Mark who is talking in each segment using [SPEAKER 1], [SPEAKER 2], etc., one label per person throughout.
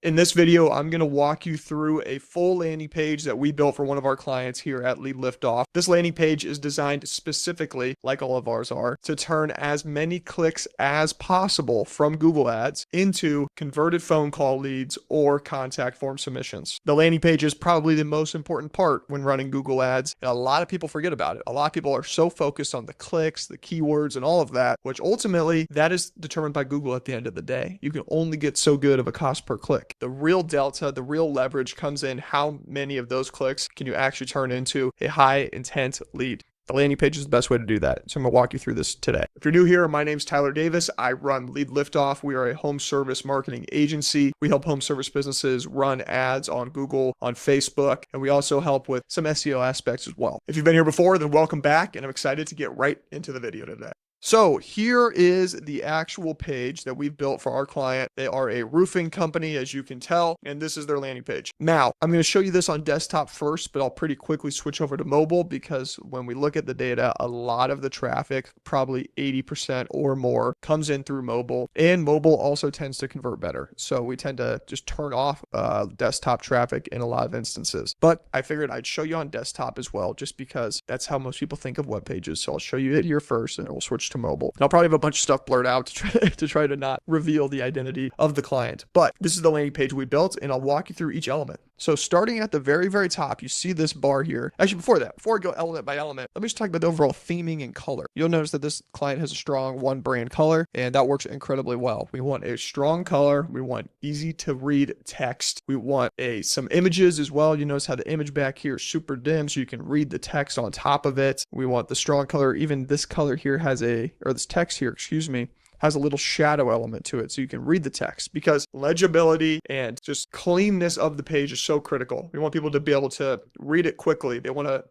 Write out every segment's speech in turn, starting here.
[SPEAKER 1] In this video, I'm going to walk you through a full landing page that we built for one of our clients here at Lead Liftoff. This landing page is designed specifically, like all of ours are, to turn as many clicks as possible from Google Ads into converted phone call leads or contact form submissions. The landing page is probably the most important part when running Google Ads, and a lot of people forget about it. A lot of people are so focused on the clicks, the keywords, and all of that, which ultimately that is determined by Google at the end of the day. You can only get so good of a cost per click. The real delta, the real leverage comes in how many of those clicks can you actually turn into a high intent lead. The landing page is the best way to do that. So I'm going to walk you through this today. If you're new here, my name's Tyler Davis. I run Lead Liftoff. We are a home service marketing agency. We help home service businesses run ads on Google, on Facebook, and we also help with some SEO aspects as well. If you've been here before, then welcome back, and I'm excited to get right into the video today. So here is the actual page that we've built for our client. They are a roofing company, as you can tell, and this is their landing page. Now, I'm going to show you this on desktop first, but I'll pretty quickly switch over to mobile because when we look at the data, a lot of the traffic, probably 80% or more, comes in through mobile, and mobile also tends to convert better. So we tend to just turn off desktop traffic in a lot of instances. But I figured I'd show you on desktop as well, just because that's how most people think of web pages. So I'll show you it here first, and we'll switch to mobile. And I'll probably have a bunch of stuff blurred out to try to not reveal the identity of the client. But this is the landing page we built, and I'll walk you through each element. So starting at the very, very top, you see this bar here. Actually, before I go element by element, let me just talk about the overall theming and color. You'll notice that this client has a strong one brand color, and that works incredibly well. We want a strong color. We want easy to read text. We want some images as well. You notice how the image back here is super dim, so you can read the text on top of it. We want the strong color. Even this color here this text here, has a little shadow element to it so you can read the text, because legibility and just cleanness of the page is so critical. We want people to be able to read it quickly. They want to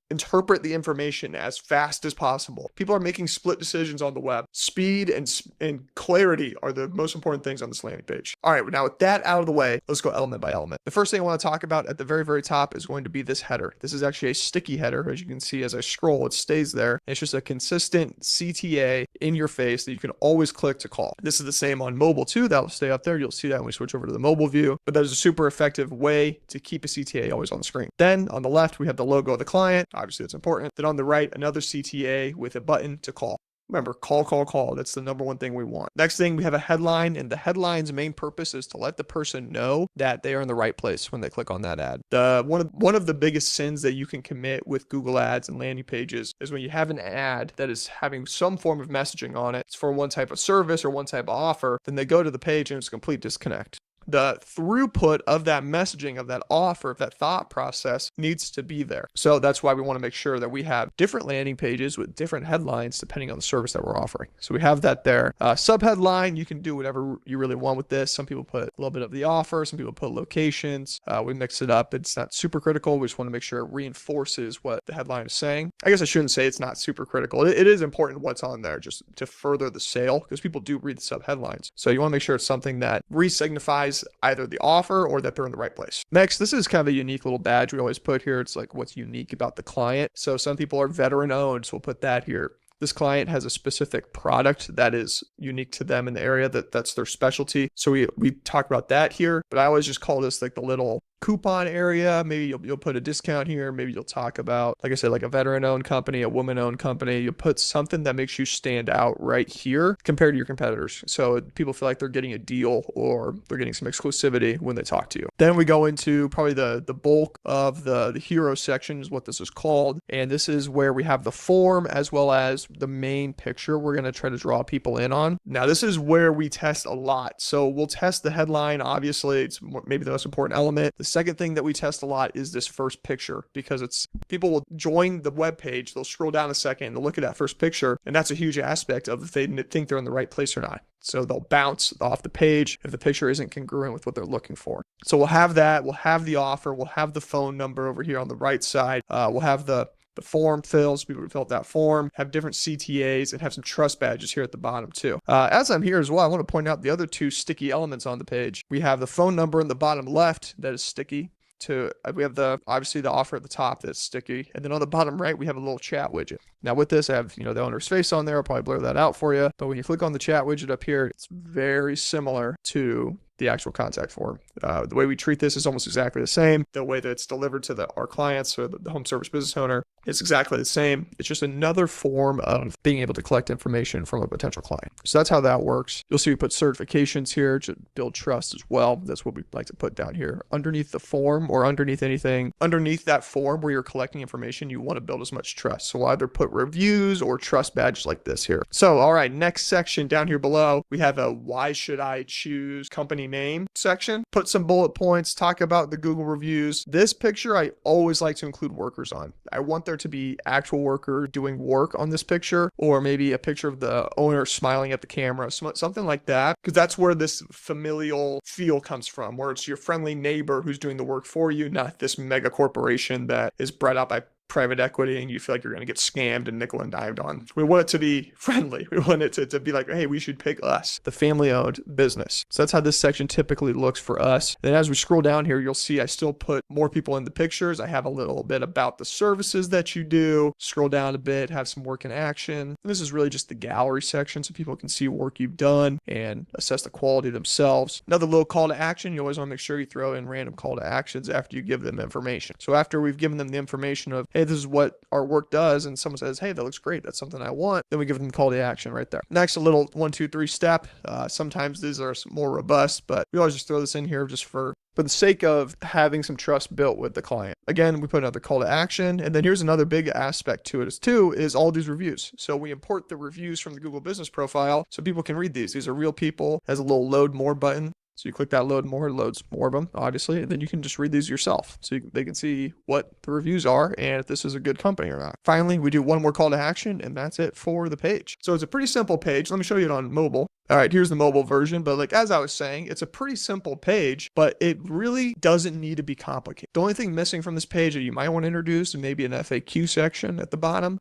[SPEAKER 1] interpret the information as fast as possible. People are making split decisions on the web. Speed and clarity are the most important things on this landing page. All right, now with that out of the way, let's go element by element. The first thing I want to talk about at the very, very top is going to be this header. This is actually a sticky header. As you can see, as I scroll, it stays there. It's just a consistent CTA in your face that you can always click to call. This is the same on mobile too. That'll stay up there. You'll see that when we switch over to the mobile view, but that is a super effective way to keep a CTA always on the screen. Then on the left, we have the logo of the client. Obviously, it's important. Then on the right, another CTA with a button to call. Remember, call. That's the number one thing we want. Next thing, we have a headline, and the headline's main purpose is to let the person know that they are in the right place when they click on that ad. One of the biggest sins that you can commit with Google Ads and landing pages is when you have an ad that is having some form of messaging on it. It's for one type of service or one type of offer. Then they go to the page and it's a complete disconnect. The throughput of that messaging, of that offer, of that thought process needs to be there. So that's why we want to make sure that we have different landing pages with different headlines depending on the service that we're offering. So we have that there. Subheadline, you can do whatever you really want with this. Some people put a little bit of the offer. Some people put locations. We mix it up. It's not super critical. We just want to make sure it reinforces what the headline is saying. I guess I shouldn't say it's not super critical. It is important what's on there just to further the sale, because people do read the subheadlines. So you want to make sure it's something that re-signifies either the offer or that they're in the right place. Next, this is kind of a unique little badge we always put here. It's like what's unique about the client. So some people are veteran owned, so we'll put that here. This client has a specific product that is unique to them in the area, that's their specialty. So we talk about that here, but I always just call this like the little coupon area. Maybe you'll put a discount here. Maybe you'll talk about, like I said, like a veteran-owned company, a woman-owned company. You'll put something that makes you stand out right here compared to your competitors. So people feel like they're getting a deal or they're getting some exclusivity when they talk to you. Then we go into probably the bulk of the hero section is what this is called. And this is where we have the form as well as the main picture we're going to try to draw people in on. Now, this is where we test a lot. So we'll test the headline. Obviously, it's maybe the most important element. The second thing that we test a lot is this first picture, because people will join the web page, they'll scroll down a second, they'll look at that first picture, and that's a huge aspect of if they think they're in the right place or not. So they'll bounce off the page if the picture isn't congruent with what they're looking for. So we'll have that, we'll have the offer, we'll have the phone number over here on the right side, we'll have the form fills, people who fill out that form, have different CTAs, and have some trust badges here at the bottom too. As I'm here as well, I want to point out the other two sticky elements on the page. We have the phone number in the bottom left that is sticky. We have obviously the offer at the top that's sticky, and then on the bottom right we have a little chat widget. Now with this, I have the owner's face on there. I'll probably blur that out for you, but when you click on the chat widget up here, it's very similar to the actual contact form. The way we treat this is almost exactly the same. The way that it's delivered to our clients or the home service business owner, it's exactly the same. It's just another form of being able to collect information from a potential client. So that's how that works. You'll see we put certifications here to build trust as well. That's what we like to put down here. Underneath the form or underneath anything, underneath that form where you're collecting information, you want to build as much trust. So we'll either put reviews or trust badges like this here. So, all right, next section down here below, we have a why should I choose company name section. Put some bullet points, talk about the Google reviews. This picture, I always like to include workers on. I want there to be actual worker doing work on this picture, or maybe a picture of the owner smiling at the camera, something like that, because that's where this familial feel comes from, where it's your friendly neighbor who's doing the work for you, not this mega corporation that is bred out by private equity and you feel like you're going to get scammed and nickel and dimed on. We want it to be friendly. We want it to be like, hey, we should pick us, the family-owned business. So that's how this section typically looks for us. Then as we scroll down here, you'll see I still put more people in the pictures. I have a little bit about the services that you do. Scroll down a bit, have some work in action. And this is really just the gallery section so people can see work you've done and assess the quality themselves. Another little call to action. You always want to make sure you throw in random call to actions after you give them information. So after we've given them the information of, hey, this is what our work does, and someone says, hey, that looks great, that's something I want, then we give them call to action right there. Next, a little 1, 2, 3 step. Sometimes these are more robust, but we always just throw this in here just for the sake of having some trust built with the client. Again, we put another call to action. And then here's another big aspect to it is all these reviews. So we import the reviews from the Google Business Profile so people can read these. These are real people. It has a little load more button. So you click that load more, it loads more of them, obviously, and then you can just read these yourself. So they can see what the reviews are and if this is a good company or not. Finally, we do one more call to action, and that's it for the page. So it's a pretty simple page. Let me show you it on mobile. All right, here's the mobile version, but like as I was saying, it's a pretty simple page, but it really doesn't need to be complicated. The only thing missing from this page that you might want to introduce is maybe an FAQ section at the bottom,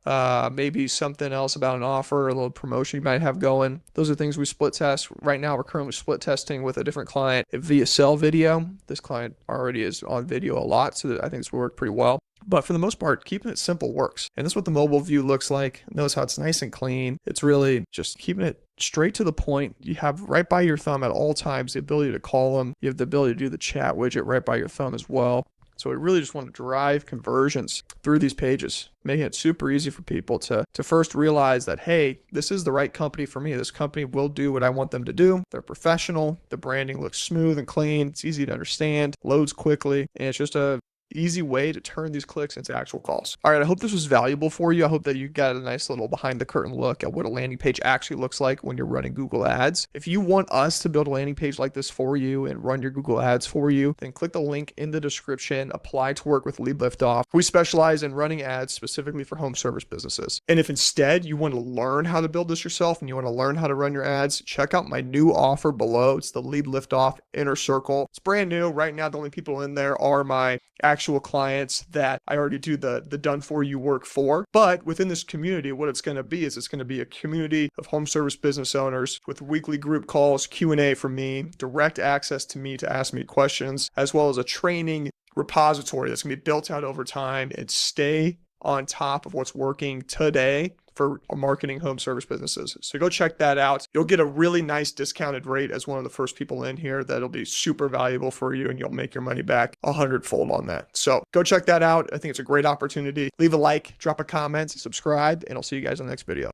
[SPEAKER 1] maybe something else about an offer, a little promotion you might have going. Those are things we split test. Right now, we're currently split testing with a different client via cell video. This client already is on video a lot, so I think it's worked pretty well. But for the most part, keeping it simple works. And this is what the mobile view looks like. Notice how it's nice and clean. It's really just keeping it straight to the point. You have right by your thumb at all times the ability to call them. You have the ability to do the chat widget right by your thumb as well. So we really just want to drive conversions through these pages, making it super easy for people to first realize that, hey, this is the right company for me. This company will do what I want them to do. They're professional. The branding looks smooth and clean. It's easy to understand, loads quickly, and it's just a easy way to turn these clicks into actual calls. All right, I hope this was valuable for you. I hope that you got a nice little behind the curtain look at what a landing page actually looks like when you're running Google Ads. If you want us to build a landing page like this for you and run your Google Ads for you, then click the link in the description, apply to work with Lead Liftoff. We specialize in running ads specifically for home service businesses. And if instead you want to learn how to build this yourself and you want to learn how to run your ads, check out my new offer below. It's the Lead Liftoff Inner Circle. It's brand new. Right now, the only people in there are my actual clients that I already do the done for you work for. But within this community, what it's going to be is it's going to be a community of home service business owners with weekly group calls, Q&A from me, direct access to me to ask me questions, as well as a training repository that's going to be built out over time and stay on top of what's working today for marketing home service businesses. So go check that out. You'll get a really nice discounted rate as one of the first people in here. That'll be super valuable for you and you'll make your money back 100-fold on that. So go check that out. I think it's a great opportunity. Leave a like, drop a comment, subscribe, and I'll see you guys in the next video.